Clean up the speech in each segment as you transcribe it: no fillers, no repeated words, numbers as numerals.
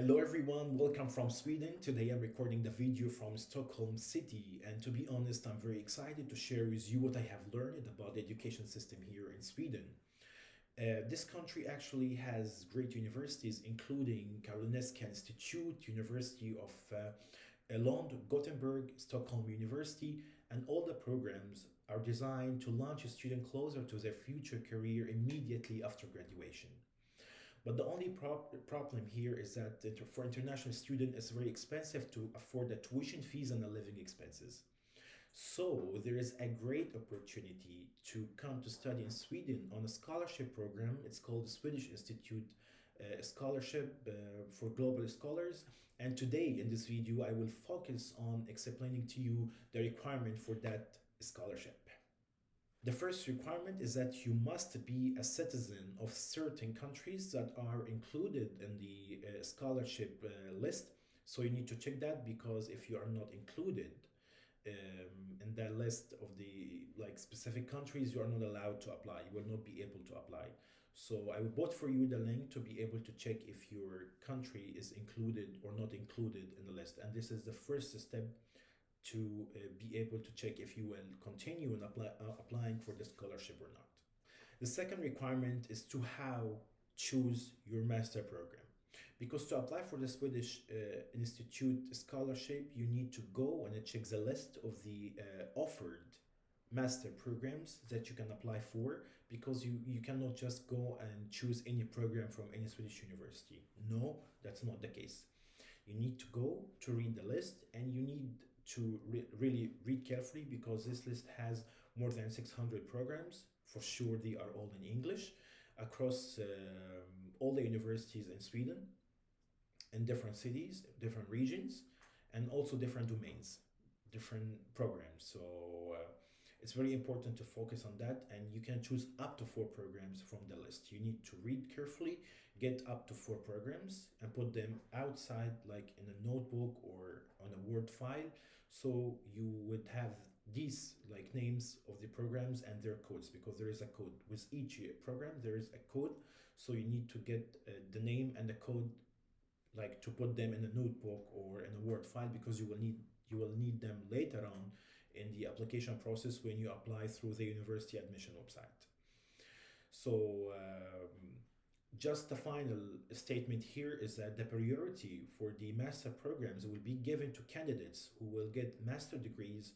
Hello everyone, welcome from Sweden. Today I'm recording the video from Stockholm city, and to be honest, I'm very excited to share with you what I have learned about the education system here in Sweden. This country actually has great universities including Karolinska Institute, University of Lund, Gothenburg, Stockholm University, and all the programs are designed to launch a student closer to their future career immediately after graduation. But the only problem here is that for international student, it's very expensive to afford the tuition fees and the living expenses. So there is a great opportunity to come to study in Sweden on a scholarship program. It's called the Swedish Institute Scholarship for Global Scholars. And today in this video, I will focus on explaining to you the requirement for that scholarship. The first requirement is that you must be a citizen of certain countries that are included in the scholarship list. So you need to check that, because if you are not included in that list of the specific countries, you are not allowed to apply. You will not be able to apply. So I will put for you the link to be able to check if your country is included or not included in the list. And this is the first step to be able to check if you will continue in applying for the scholarship or not. The second requirement is to how choose your master program. Because to apply for the Swedish Institute scholarship, you need to go and check the list of the offered master programs that you can apply for, because you cannot just go and choose any program from any Swedish university. No, that's not the case. You need to go to read the list, and you need to really read carefully, because this list has more than 600 programs. For sure, they are all in English across all the universities in Sweden, in different cities, different regions, and also different domains, different programs. So it's very important to focus on that, and you can choose up to 4 programs from the list. You need to read carefully, get up to 4 programs, and put them outside, like in a notebook or on a Word file. So you would have these names of the programs and their codes, because there is a code with each program. There is a code, so you need to get the name and the code, to put them in a notebook or in a Word file, because you will need them later on in the application process when you apply through the university admission website. So just a final statement here is that the priority for the master programs will be given to candidates who will get master degrees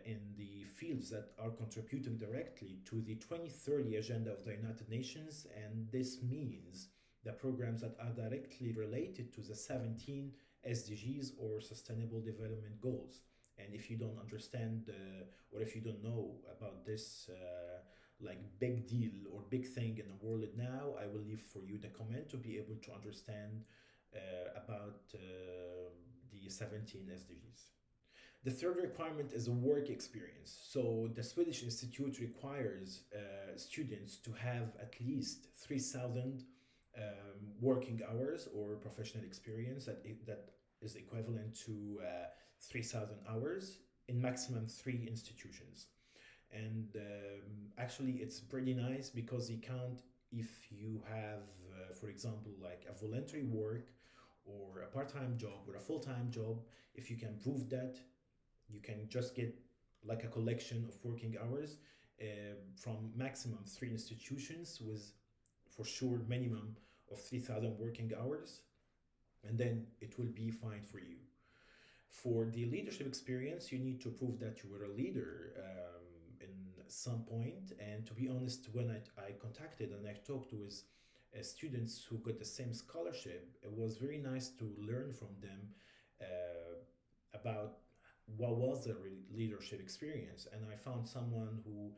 in the fields that are contributing directly to the 2030 agenda of the United Nations. And this means the programs that are directly related to the 17 SDGs or Sustainable Development Goals. And if you don't understand or if you don't know about this big deal or big thing in the world now, I will leave for you the comment to be able to understand about the 17 SDGs. The third requirement is a work experience. So the Swedish Institute requires students to have at least 3,000 working hours or professional experience that is equivalent to 3,000 hours in maximum 3 institutions. And actually it's pretty nice, because you count if you have for example a voluntary work or a part-time job or a full-time job. If you can prove that, you can just get a collection of working hours from maximum 3 institutions with for sure minimum of 3,000 working hours, and then it will be fine for you. For the leadership experience, you need to prove that you were a leader in some point. And to be honest, when I contacted and I talked with students who got the same scholarship, it was very nice to learn from them about what was the leadership experience. And I found someone who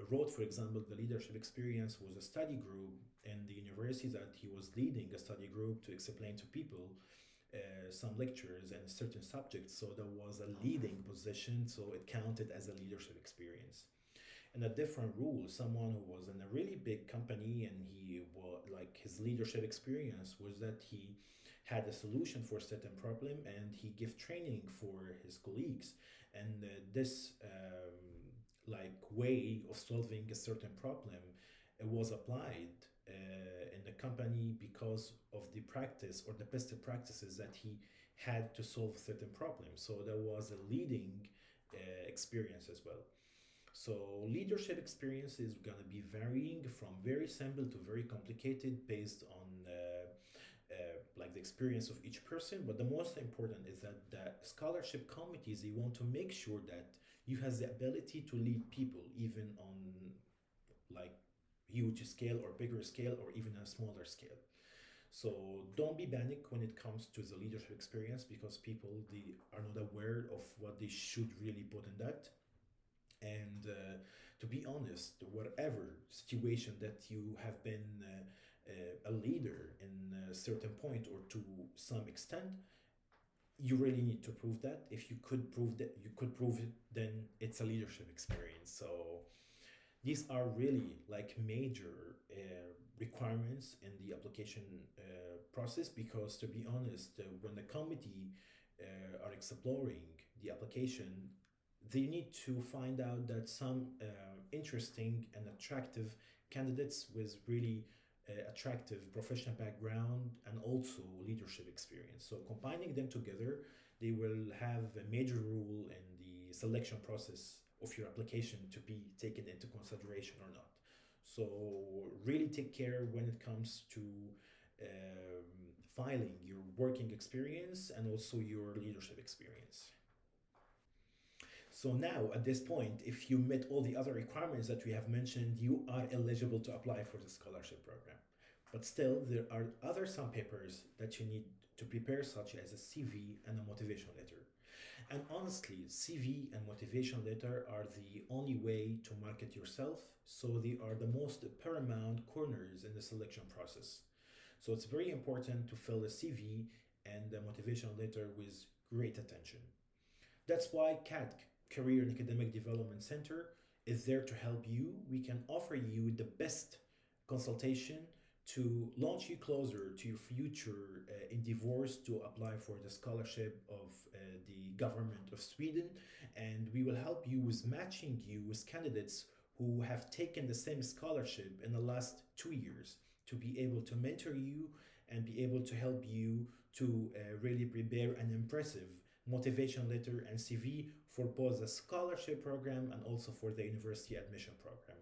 wrote, for example, the leadership experience was a study group in the university, that he was leading a study group to explain to people some lectures and certain subjects. So there was a leading position, so it counted as a leadership experience. And a different rule, someone who was in a really big company, and he was his leadership experience was that he had a solution for a certain problem, and he gave training for his colleagues. And this way of solving a certain problem, it was applied in the company because of the practice or the best practices that he had to solve certain problems. So there was a leading experience as well. So leadership experience is going to be varying from very simple to very complicated based on like the experience of each person. But the most important is that the scholarship committees, they want to make sure that you has the ability to lead people even on like huge scale or bigger scale or even a smaller scale. So don't be panic when it comes to the leadership experience because people they are not aware of what they should really put in that. And to be honest, whatever situation that you have been a leader in a certain point or to some extent, you really need to prove that. If you could prove that, you could prove it, then it's a leadership experience. So these are really like major requirements in the application process because to be honest, when the committee are exploring the application, they need to find out that some interesting and attractive candidates with really attractive professional background and also leadership experience. So combining them together, they will have a major role in the selection process of your application to be taken into consideration or not. So really take care when it comes to filing your working experience and also your leadership experience. So now at this point, if you met all the other requirements that we have mentioned, you are eligible to apply for the scholarship program. But still, there are other some papers that you need to prepare, such as a CV and a motivation letter. And honestly, CV and motivation letter are the only way to market yourself, so they are the most paramount corners in the selection process. So it's very important to fill a CV and the motivation letter with great attention. That's why CADC, Career and Academic Development Center, is there to help you. We can offer you the best consultation to launch you closer to your future endeavors to apply for the scholarship of the government of Sweden. And we will help you with matching you with candidates who have taken the same scholarship in the last 2 years to be able to mentor you and be able to help you to really prepare an impressive motivation letter and CV for both the scholarship program and also for the university admission program.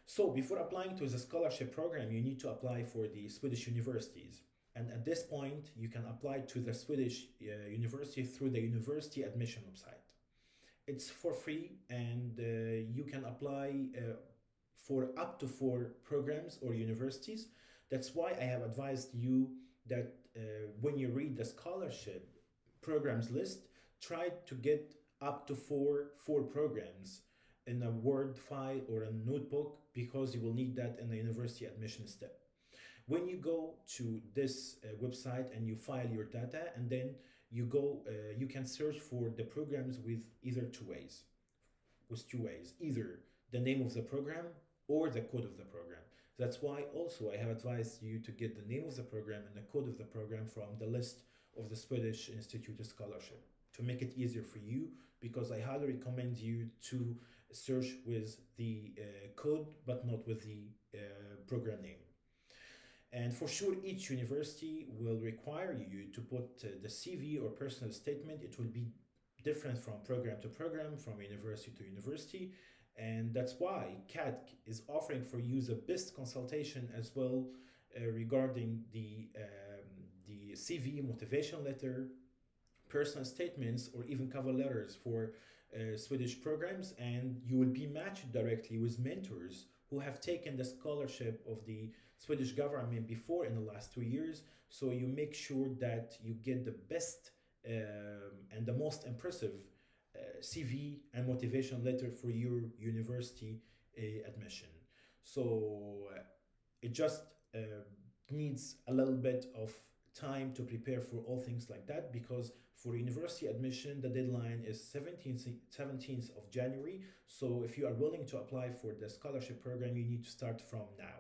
So before applying to the scholarship program, you need to apply for the Swedish universities. And at this point, you can apply to the Swedish university through the university admission website. It's for free and you can apply for up to 4 programs or universities. That's why I have advised you that when you read the scholarship programs list, try to get up to four programs in a Word file or a notebook because you will need that in the university admission step. When you go to this website and you file your data and then you go, you can search for the programs with either two ways. Either the name of the program or the code of the program. That's why also I have advised you to get the name of the program and the code of the program from the list of the Swedish Institute of Scholarship to make it easier for you, because I highly recommend you to search with the code but not with the program name. And for sure, each university will require you to put the CV or personal statement. It will be different from program to program, from university to university. And that's why CADC is offering for you the best consultation as well regarding the CV, motivation letter, personal statements, or even cover letters for Swedish programs. And you will be matched directly with mentors who have taken the scholarship of the Swedish government before in the last 2 years. So you make sure that you get the best and the most impressive CV and motivation letter for your university admission. So it just needs a little bit of time to prepare for all things like that, because for university admission the deadline is 17th of January. So if you are willing to apply for the scholarship program, you need to start from now.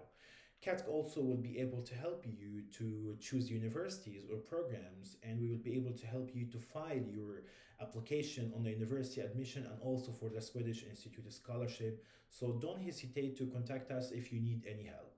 CADC also will be able to help you to choose universities or programs, and we will be able to help you to file your application on the university admission and also for the Swedish Institute of Scholarship. So don't hesitate to contact us if you need any help.